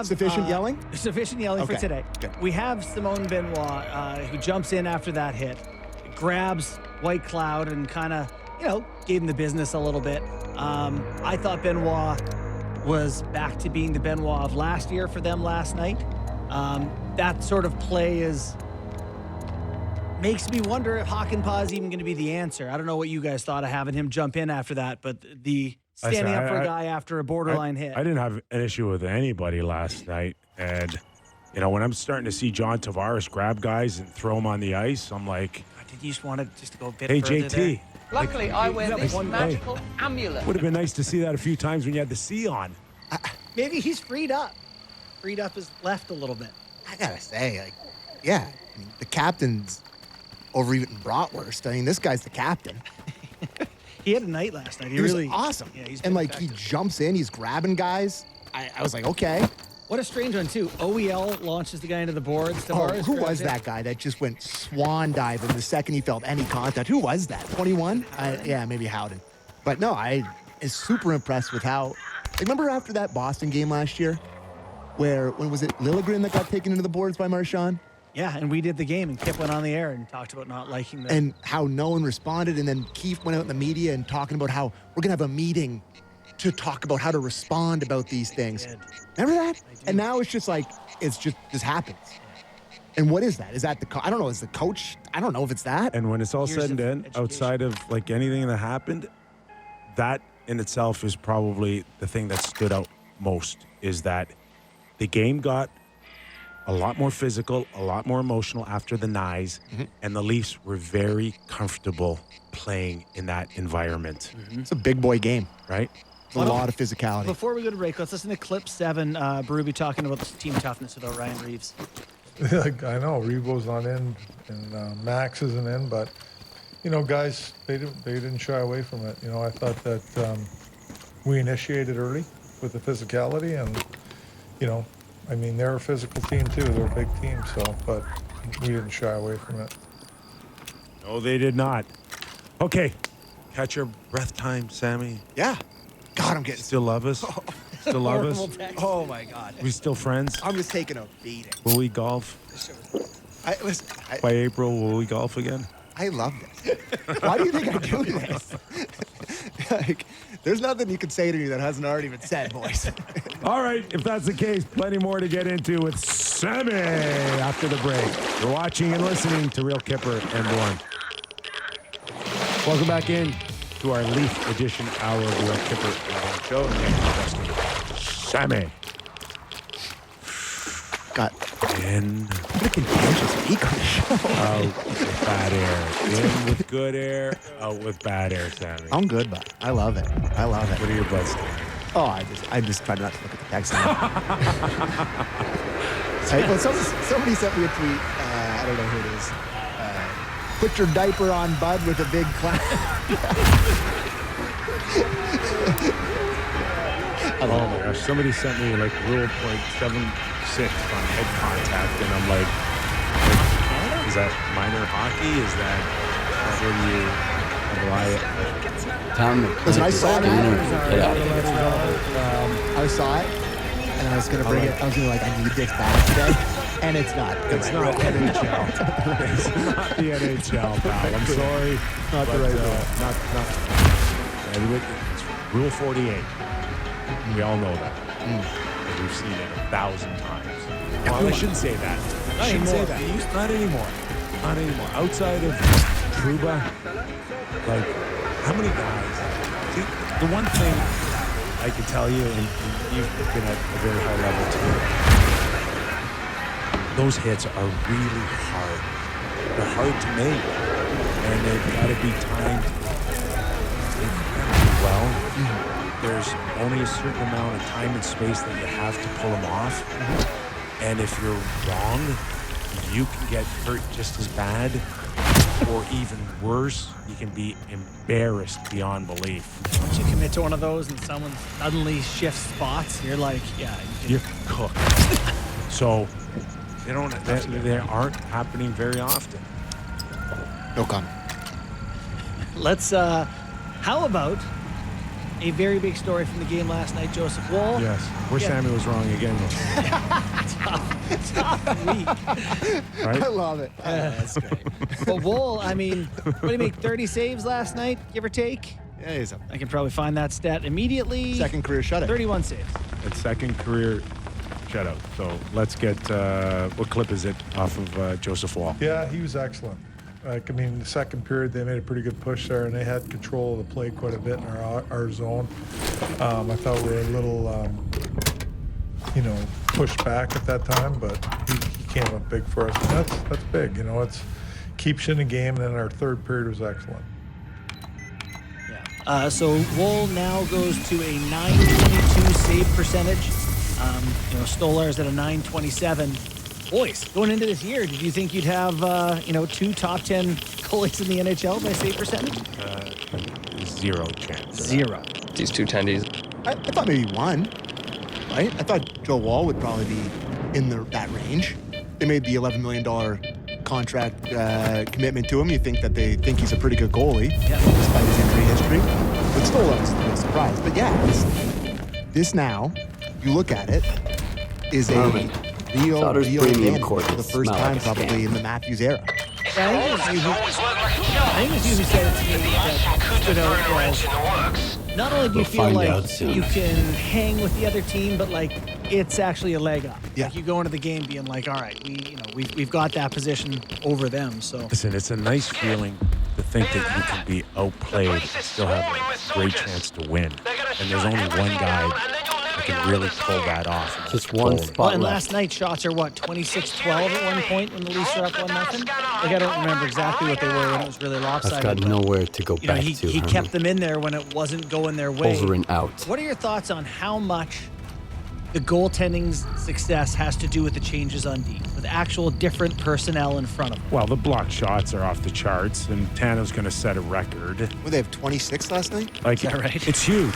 Sufficient yelling? Sufficient yelling for today. Good. We have Simone Benoit, who jumps in after that hit, grabs White Cloud and kind of, gave him the business a little bit. I thought Benoit was back to being the Benoit of last year for them last night. That sort of play makes me wonder if Hakanpää is even going to be the answer. I don't know what you guys thought of having him jump in after that, but the standing up for a guy after a borderline hit. I didn't have an issue with anybody last night. And, when I'm starting to see John Tavares grab guys and throw them on the ice, I'm like, did you just want to just go a bit hey, further JT. there? Luckily, I wear this magical amulet. Would have been nice to see that a few times when you had the C on. Maybe he's freed up his left a little bit. I gotta say, the captain's overeaten bratwurst. I mean, this guy's the captain. He had a night last night. He was awesome. Yeah, he's and effective. he jumps in, he's grabbing guys. I was like, okay. What a strange one, too. OEL launches the guy into the boards. Tavares Who grabs was him. that guy that just went swan diving the second he felt any contact? Who was that? 21? Yeah, maybe Howden. But no, I is super impressed with how. Remember after that Boston game last year, when was it Liljegren that got taken into the boards by Marchand? Yeah, and we did the game, and Kip went on the air and talked about not liking the... And how no one responded, and then Keefe went out in the media and talking about how we're going to have a meeting to talk about how to respond about these things. Remember that? And now it's just like, this happens. And what is that? Is that I don't know, is the coach? I don't know if it's that. And when it's all said and done, outside of anything that happened, that in itself is probably the thing that stood out most, is that the game got a lot more physical, a lot more emotional after the Knies, and the Leafs were very comfortable playing in that environment. It's a big boy game. Right? It's a lot of physicality. Before we go to break, let's listen to clip 7. Berube talking about the team toughness without Ryan Reeves. I know Rebo's not in, and Max isn't in, but guys, they didn't shy away from it. I thought that we initiated early with the physicality, and they're a physical team too. They're a big team, but we didn't shy away from it. No, they did not. Okay, catch your breath time, Sammy. Yeah. God, I'm getting... Still love us? Still love us? Oh, my God. We still friends? I'm just taking a beating. Will we golf? By April, will we golf again? I love this. Why do you think I do this? There's nothing you can say to me that hasn't already been said, boys. All right, if that's the case, plenty more to get into with Sammy after the break. You're watching and listening to Real Kipper and Born. Welcome back in to our Leaf Edition hour of Real Kipper and Born show. Sammy. Got in. What a contentious week on the show. Out with bad air. In with good air. Out with bad air, Sammy. I'm good, bud. I love it. What are your buds doing? Oh, I just try not to look at the text. Somebody sent me a tweet. I don't know who it is. Put your diaper on, bud, with a big clap. Oh my gosh! Somebody sent me like rule .76 on head contact, and I'm like, is that minor hockey? Is that where you apply it? Listen, I saw it. I saw it, and I was gonna bring it. I was gonna I need this back today, and it's not. It's not NHL. It's not the NHL, pal. I'm sorry. Not the right one. Not. It's Rule 48. We all know that. We've seen it 1,000 times. Well, I shouldn't say that. Not anymore. Not anymore. Outside of Trouba, how many guys? See, the one thing I can tell you, and you've been at a very high level too, those hits are really hard. They're hard to make, and they've got to be timed incredibly well. There's only a certain amount of time and space that you have to pull them off. And if you're wrong, you can get hurt just as bad, or even worse, you can be embarrassed beyond belief. Once you commit to one of those and someone suddenly shifts spots, you're like, you're cooked. So they aren't happening very often. No comment. Let's, how about a very big story from the game last night, Joseph Wool. Yes. Where Sammy was wrong again. Tough week. Right? I love it. That's great. But Wool, I mean, what did he make, 30 saves last night, give or take? Yeah, he's up. I can probably find that stat immediately. Second career shutout. 31 saves. It's second career shutout. So let's get, what clip is it off of Joseph Wall? Yeah, he was excellent. Like, I mean, the second period, they made a pretty good push there, and they had control of the play quite a bit in our zone. I thought we were a little, you know, pushed back at that time, but he came up big for us. And that's big, you know. It's keeps you in the game, and then our third period was excellent. Yeah. So Wool now goes to a 922 save percentage. You know, Stolar's at a 927. Boys, going into this year, did you think you'd have, you know, 2 top 10 goalies in the NHL by save percentage? Zero chance. Zero. These two tendies. I thought maybe 1, right? I thought Joe Wall would probably be in that range. They made the $11 million contract commitment to him. You think that they think he's a pretty good goalie, despite his injury history. But still, I was a bit surprised. But yeah, this now, you look at it, is a real advantage for the first time probably in the Matthews era. Yeah, I think it was you who said it to me that stood out was, not only do you feel like you can hang with the other team, but like it's actually a leg up. Yeah. Like you go into the game being like, all right, we've got that position over them. So Listen, it's a nice feeling to think that you can be outplayed and still have a great chance to win. And there's only one guy that can really pull that off. Just one spot well, and left. last night shots are what, 26-12 at one point when the Leafs are up 1-0? Like I don't remember exactly what they were when it was really lopsided. I've got nowhere to go You know, back he to. he kept them in there when it wasn't going their way. Over and out. What are your thoughts on how much the goaltending's success has to do with the changes on D, with actual different personnel in front of them? Well, the block shots are off the charts, and Tano's going to set a record. Well, they have 26 last night? Like, Is that right? It's huge.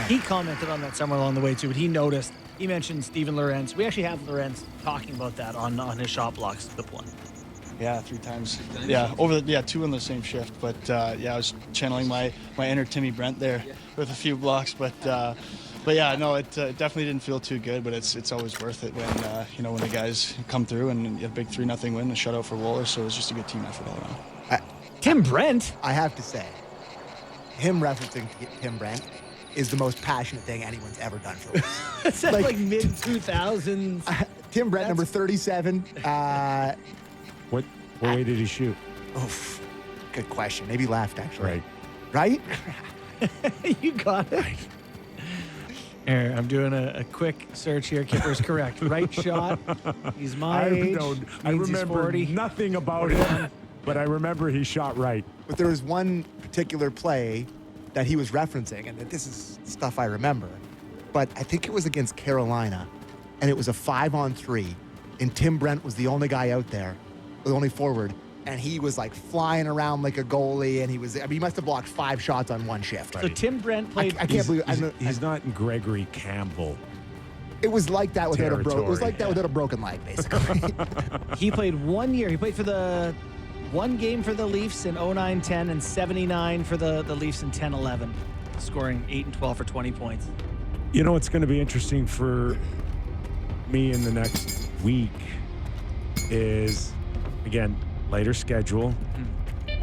He commented on that somewhere along the way too, but he noticed, he mentioned Steven Lorenz. We actually have Lorenz talking about that on his shot blocks, clip 1. Yeah, 3 times. Yeah, 2 in the same shift. But yeah, I was channeling my inner Timmy Brent there with a few blocks. But yeah, no, it definitely didn't feel too good. But it's always worth it when you know, when the guys come through and you have a big 3-0 win, a shutout for Wooler. So it was just a good team effort all around. Tim Brent? I have to say, him referencing Tim Brent is the most passionate thing anyone's ever done for us. It's like mid-2000s. Tim Brent, number 37. What way did he shoot? Oof, good question. Maybe left, actually. Right. Right? You got it. Here, I'm doing a quick search here. Kipper's correct. Right shot. He's my age. I means he's remember 40. nothing about him, but I remember he shot right. But there was one particular play that he was referencing, and this is stuff I remember, but I think it was against Carolina, and it was a 5-on-3, and Tim Brent was the only guy out there, the only forward, and he was like flying around like a goalie, and he must have blocked 5 shots on one shift. So Tim Brent played. I can't believe He's not in Gregory Campbell. it was like that without a territory. it was like that without a broken leg, basically. He played 1 year. He played for the 1 game for the Leafs in 09-10 and 79 for the Leafs in 10-11, scoring 8 and 12 for 20 points. You know what's going to be interesting for me in the next week is, again, later schedule,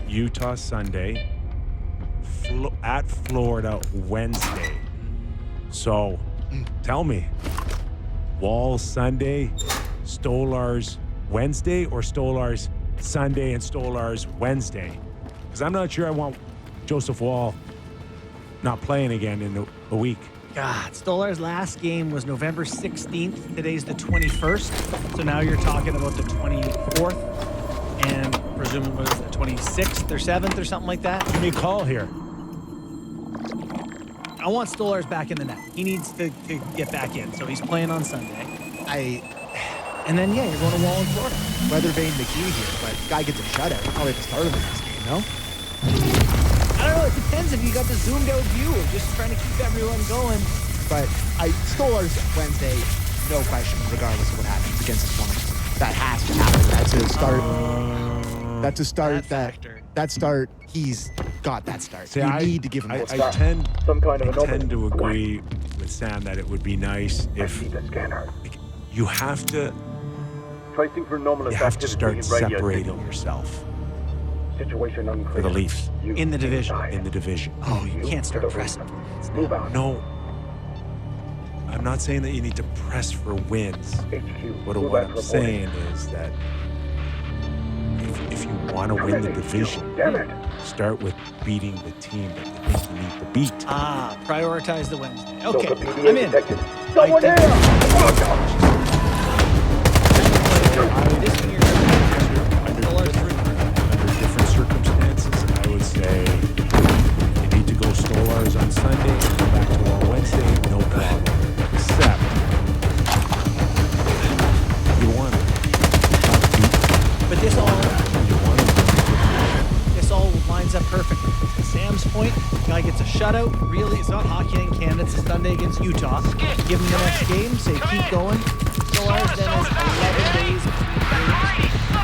Utah Sunday, at Florida Wednesday. So tell me, Wall Sunday, Stolar's Wednesday, or Stolar's Sunday and Stolar's Wednesday? Because I'm not sure I want Joseph Wall not playing again in a week. God, Stolar's last game was November 16th. Today's the 21st. So now you're talking about the 24th and presumably the 26th or 7th or something like that. Give me a call here. I want Stolar's back in the net. He needs to get back in. So he's playing on Sunday. And then, yeah, you're going to Wall in Florida. Weather vane McGee here, but guy gets a shutout probably at the start of the next game, no? I don't know. It depends if you got the zoomed out view of just trying to keep everyone going. But Stolar's Wednesday, no question, regardless of what happens against this one. That has to happen. That's a start. That start. That factor. That start. He's got that start. See, you I need to give him that I start. tend to agree with Sam that it would be nice if you have to start separating yourself for the Leafs In the division. in the division. Oh, you can't start pressing. No, I'm not saying that you need to press for wins. But what I'm saying is that if you want to win the division, start with beating the team that you think you need to beat. Ah, prioritize the Wednesday. Okay, I'm in. Under different circumstances, I would say you need to go Stolars on Sunday and come back to on Wednesday, no problem. Except you want to But this all lines up perfectly. To Sam's point, guy gets a shutout. Really, it's not hockey in Canada. It's a Sunday against Utah. Give him the next game. Say keep going. Stolars then is 11 days between games,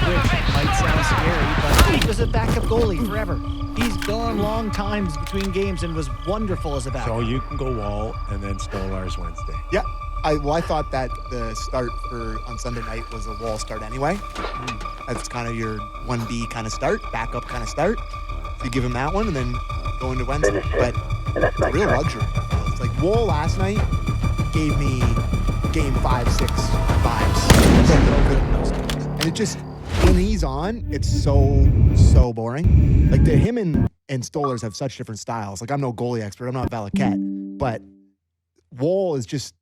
which might sound scary, but he was a backup goalie forever. He's gone long times between games and was wonderful as a backup. So you can go Wall and then Stolars Wednesday. Yeah. I thought that the start on Sunday night was a Wall start anyway. That's kind of your 1B kind of start, backup kind of start. So you give him that one and then go into Wednesday. But it's a real luxury. It's like Wall last night gave me game 5-6 vibes. And it just, when he's on, it's so boring. Like him and Stolars have such different styles. Like I'm no goalie expert. I'm not Valaket. But Wall is just